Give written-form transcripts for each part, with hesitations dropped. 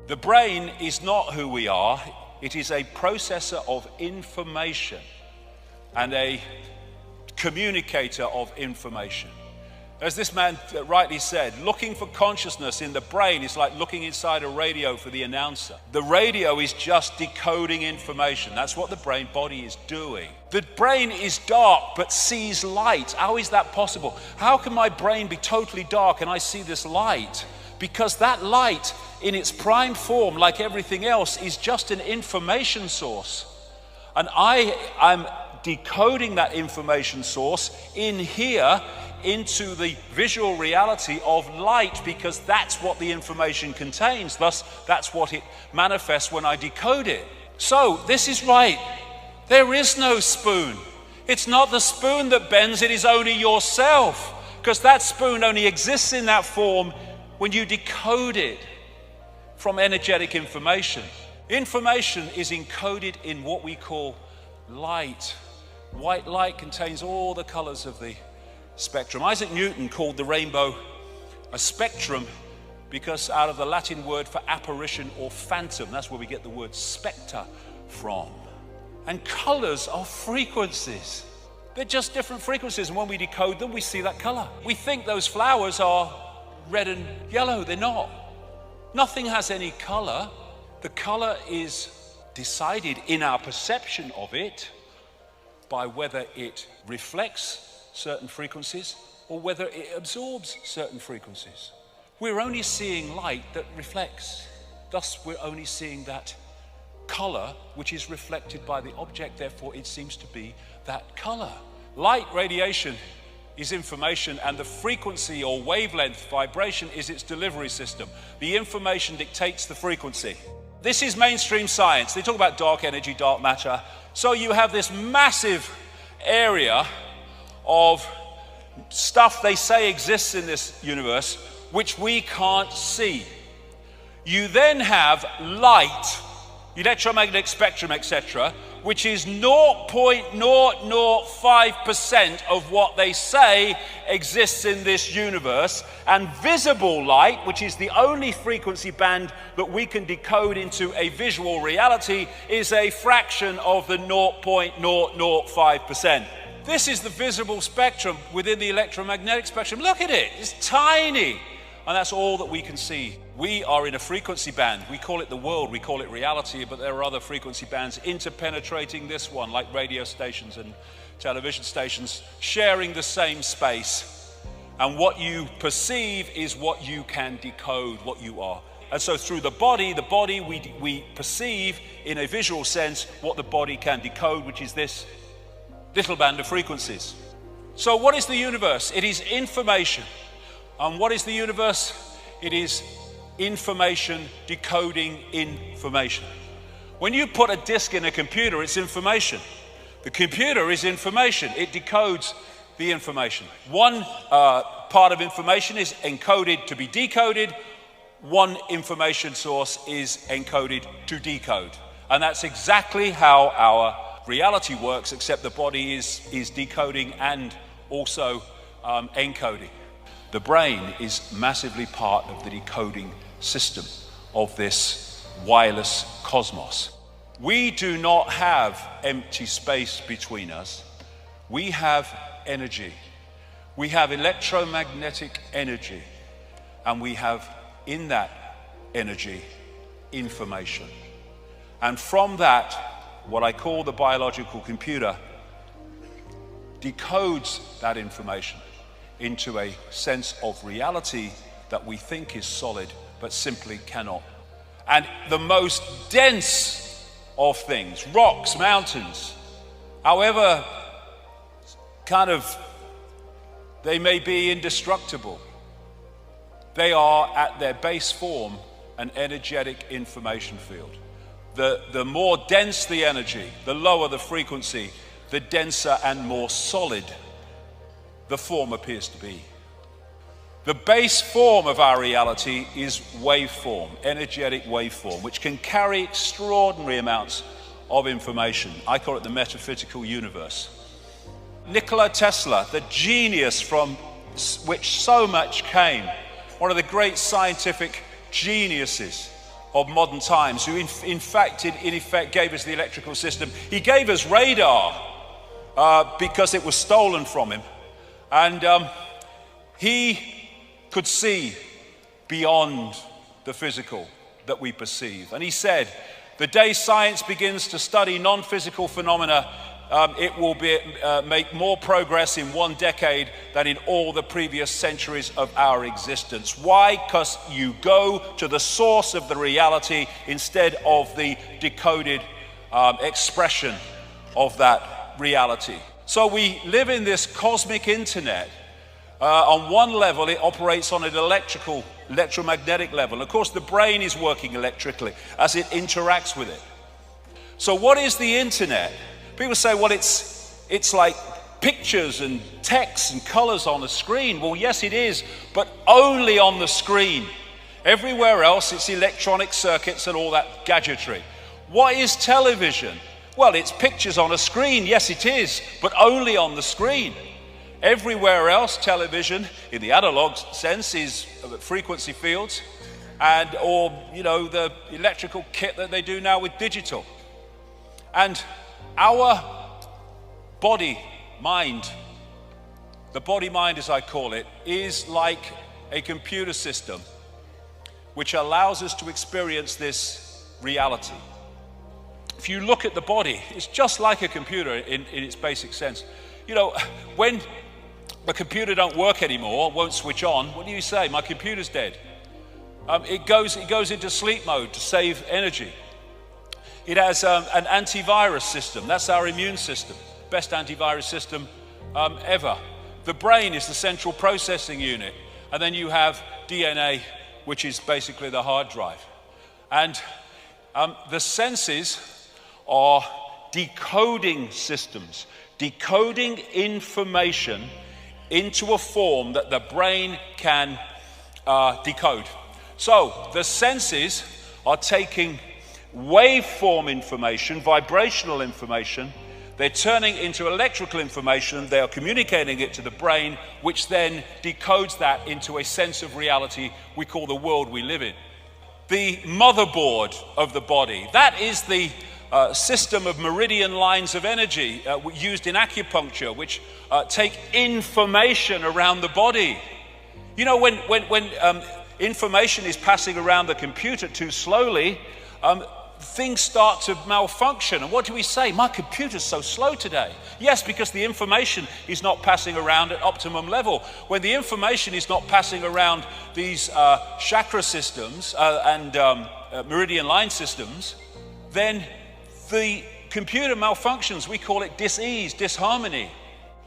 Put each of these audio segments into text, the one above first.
The brain is not who we are. It is a processor of information and a communicator of information. As this man rightly said, looking for consciousness in the brain is like looking inside a radio for the announcer. The radio is just decoding information. That's what the brain body is doing. The brain is dark but sees light. How is that possible? How can my brain be totally dark and I see this light? Because that light in its prime form, like everything else, is just an information source. And I'm decoding that information source in here into the visual reality of light, because that's what the information contains. Thus, that's what it manifests when I decode it. So, this is right. There is no spoon. It's not the spoon that bends, it is only yourself. Because that spoon only exists in that form when you decode it from energetic information. Information is encoded in what we call light. White light contains all the colors of the spectrum. Isaac Newton called the rainbow a spectrum because out of the Latin word for apparition or phantom, that's where we get the word spectre from. And colors are frequencies. They're just different frequencies, and when we decode them, we see that color. We think those flowers are red and yellow. They're not. Nothing has any color. The color is decided in our perception of it by whether it reflects certain frequencies or whether it absorbs certain frequencies. We're only seeing light that reflects. Thus, we're only seeing that color which is reflected by the object. Therefore, it seems to be that color. Light radiation is information, and the frequency or wavelength vibration is its delivery system. The information dictates the frequency. This is mainstream science. They talk about dark energy, dark matter. So you have this massive area of stuff they say exists in this universe which we can't see. You then have light, electromagnetic spectrum, etc., which is 0.005% of what they say exists in this universe, and visible light, which is the only frequency band that we can decode into a visual reality, is a fraction of the 0.005%. This is the visible spectrum within the electromagnetic spectrum. Look at it, it's tiny. And that's all that we can see. We are in a frequency band. We call it the world, we call it reality, but there are other frequency bands interpenetrating this one, like radio stations and television stations, sharing the same space. And what you perceive is what you can decode, what you are. And so through the body we perceive in a visual sense what the body can decode, which is this little band of frequencies. So what is the universe? It is information. And what is the universe? It is information decoding information. When you put a disk in a computer, it's information. The computer is information. It decodes the information. One part of information is encoded to be decoded. One information source is encoded to decode. And that's exactly how our reality works, except the body is decoding and also encoding. The brain is massively part of the decoding system of this wireless cosmos. We do not have empty space between us. We have energy. We have electromagnetic energy. And we have in that energy information. And from that, what I call the biological computer decodes that information into a sense of reality that we think is solid, but simply cannot. And the most dense of things, rocks, mountains, however they may be indestructible, they are at their base form an energetic information field. The more dense the energy, the lower the frequency, the denser and more solid the form appears to be. The base form of our reality is waveform, energetic waveform, which can carry extraordinary amounts of information. I call it the metaphysical universe. Nikola Tesla, the genius from which so much came, one of the great scientific geniuses of modern times, who in effect gave us the electrical system. He gave us radar because it was stolen from him. And he could see beyond the physical that we perceive. And he said, the day science begins to study non-physical phenomena, it will make more progress in 1 decade than in all the previous centuries of our existence. Why? Because you go to the source of the reality instead of the decoded expression of that reality. So we live in this cosmic internet. On one level, it operates on an electromagnetic level. Of course, the brain is working electrically as it interacts with it. So what is the internet? People say, well, it's like pictures and text and colors on a screen. Well, yes, it is, but only on the screen. Everywhere else, it's electronic circuits and all that gadgetry. What is television? Well, it's pictures on a screen. Yes, it is, but only on the screen. Everywhere else, television, in the analog sense, is frequency fields or the electrical kit that they do now with digital. And our body, mind, the body-mind as I call it, is like a computer system which allows us to experience this reality. If you look at the body, it's just like a computer in its basic sense. When the computer don't work anymore, won't switch on, what do you say? My computer's dead. It goes into sleep mode to save energy. It has an antivirus system. That's our immune system. Best antivirus system ever. The brain is the central processing unit. And then you have DNA, which is basically the hard drive. And the senses are decoding systems, decoding information into a form that the brain can decode. So the senses are taking waveform information, vibrational information, they're turning into electrical information, they are communicating it to the brain, which then decodes that into a sense of reality we call the world we live in. The motherboard of the body, that is the system of meridian lines of energy used in acupuncture, which take information around the body. When information is passing around the computer too slowly, things start to malfunction. And what do we say? My computer's so slow today. Yes, because the information is not passing around at optimum level. When the information is not passing around these chakra systems and meridian line systems, then the computer malfunctions. We call it dis-ease, disharmony.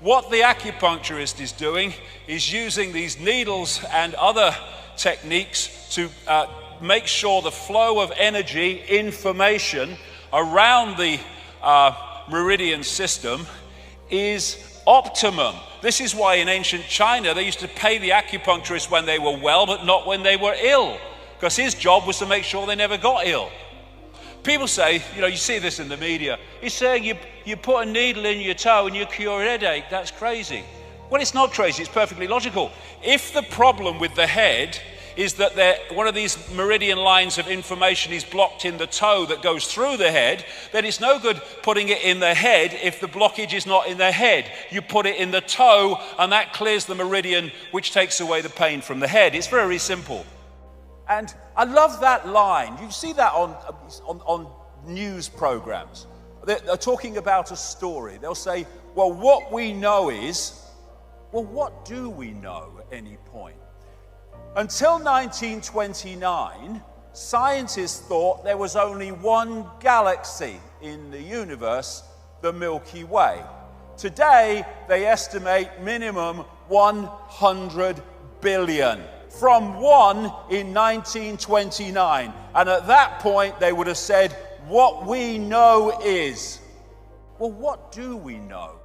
What the acupuncturist is doing is using these needles and other techniques to make sure the flow of energy, information around the meridian system is optimum. This is why in ancient China they used to pay the acupuncturist when they were well, but not when they were ill, because his job was to make sure they never got ill. People say, you see this in the media, he's saying you put a needle in your toe and you cure a headache. That's crazy. Well, it's not crazy, it's perfectly logical. If the problem with the head is that one of these meridian lines of information is blocked in the toe that goes through the head, then it's no good putting it in the head if the blockage is not in the head. You put it in the toe and that clears the meridian, which takes away the pain from the head. It's very simple. And I love that line. You see that on news programs. They're talking about a story. They'll say, well, what we know is, well, what do we know at any point? Until 1929, scientists thought there was only one galaxy in the universe, the Milky Way. Today, they estimate minimum 100 billion. From one in 1929. And at that point, they would have said, what we know is. Well, what do we know?